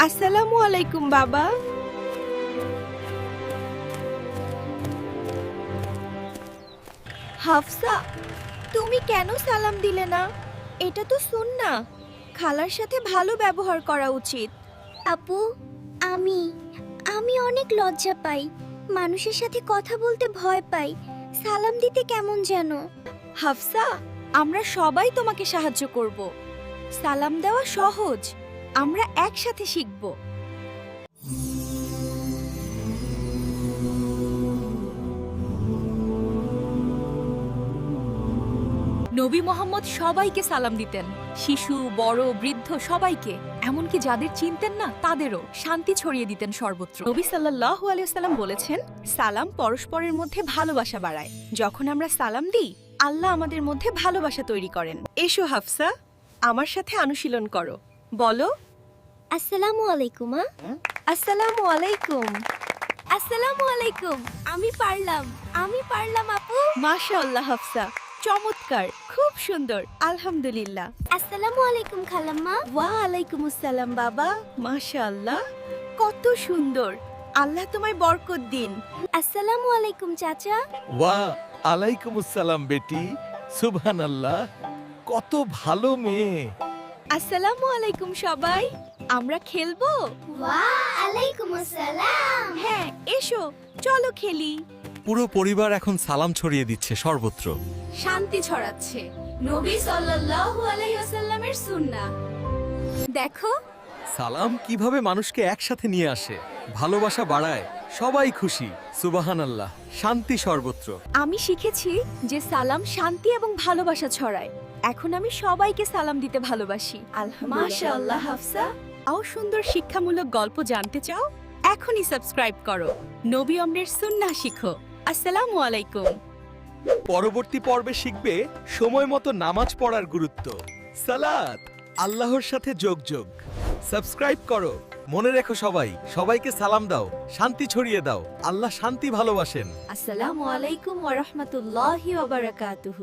আসসালামু আলাইকুম বাবা। হাফসা, তুমি কেন সালাম দিলে না? এটা তো সুন্নাহ। খালার সাথে ভালো ব্যবহার করা উচিত। আপু, আমি আমি অনেক লজ্জা পাই, মানুষের সাথে কথা বলতে ভয় পাই, সালাম দিতে কেমন যেন। হাফসা, আমরা সবাই তোমাকে সাহায্য করব। সালাম দেওয়া সহজ, আমরা একসাথে শিখব। নবী মোহাম্মদ সবাইকে সালাম দিতেন, শিশু, বড়, বৃদ্ধ সবাইকে, এমনকি যাদের চিনতেন না তাদেরও শান্তি ছড়িয়ে দিতেন সর্বত্র। নবী সাল্লাল্লাহু আলাইহি ওয়াসাল্লাম বলেছেন, সালাম পরস্পরের মধ্যে ভালোবাসা বাড়ায়। যখন আমরা সালাম দিই, আল্লাহ আমাদের মধ্যে ভালোবাসা তৈরি করেন। এসো হাফসা, আমার সাথে অনুশীলন করো। বলো, আসসালামু আলাইকুম। আসসালামু আলাইকুম। আসসালামু আলাইকুম। আমি পারলাম আপু। মাশাআল্লাহ হাফসা, চমৎকার, খুব সুন্দর, আলহামদুলিল্লাহ। আসসালামু আলাইকুম খালাম্মা। ওয়া আলাইকুম আসসালাম বাবা। মাশাআল্লাহ, কত সুন্দর। আল্লাহ তোমায় বরকত দিন। আসসালামু আলাইকুম চাচা। ওয়া আলাইকুম আসসালাম বেটি। সুবহানাল্লাহ, কত ভালো মেয়ে। আসসালামু আলাইকুম সবাই, আমরা খেলবো? ওয়া আলাইকুম আসসালাম। হ্যাঁ, এসো, চলো খেলি। পুরো পরিবার এখন সালাম ছড়িয়ে দিচ্ছে সর্বত্র। শান্তি ছড়াচ্ছে, নবী সাল্লাল্লাহু আলাইহি ওয়াসাল্লামের সুন্নাহ। দেখো, সালাম কিভাবে মানুষকে একসাথে নিয়ে আসে, ভালোবাসা বাড়ায়, সবাই খুশি। সুবহানাল্লাহ, শান্তি সর্বত্র। আমি শিখেছি যে সালাম শান্তি এবং ভালোবাসা ছড়ায়। এখন আমি সবাইকে সালাম দিতে ভালোবাসি। মাশাআল্লাহ হাফসা। আও সুন্দর শিক্ষামূলক গল্প জানতে চাও? এখনই সাবস্ক্রাইব করো। নবী অমরের সুন্নাহ শিখো। আসসালামু আলাইকুম। পরবর্তী পর্বে শিখবে সময় মতো নামাজ পড়ার গুরুত্ব। সালাত, আল্লাহর সাথে যোগ। সাবস্ক্রাইব করো। মনে রেখো, সবাইকে সালাম দাও, শান্তি ছড়িয়ে দাও। আল্লাহ শান্তি ভালোবাসেন। আসসালামু আলাইকুম ওয়া রাহমাতুল্লাহি ওয়া বারাকাতুহু।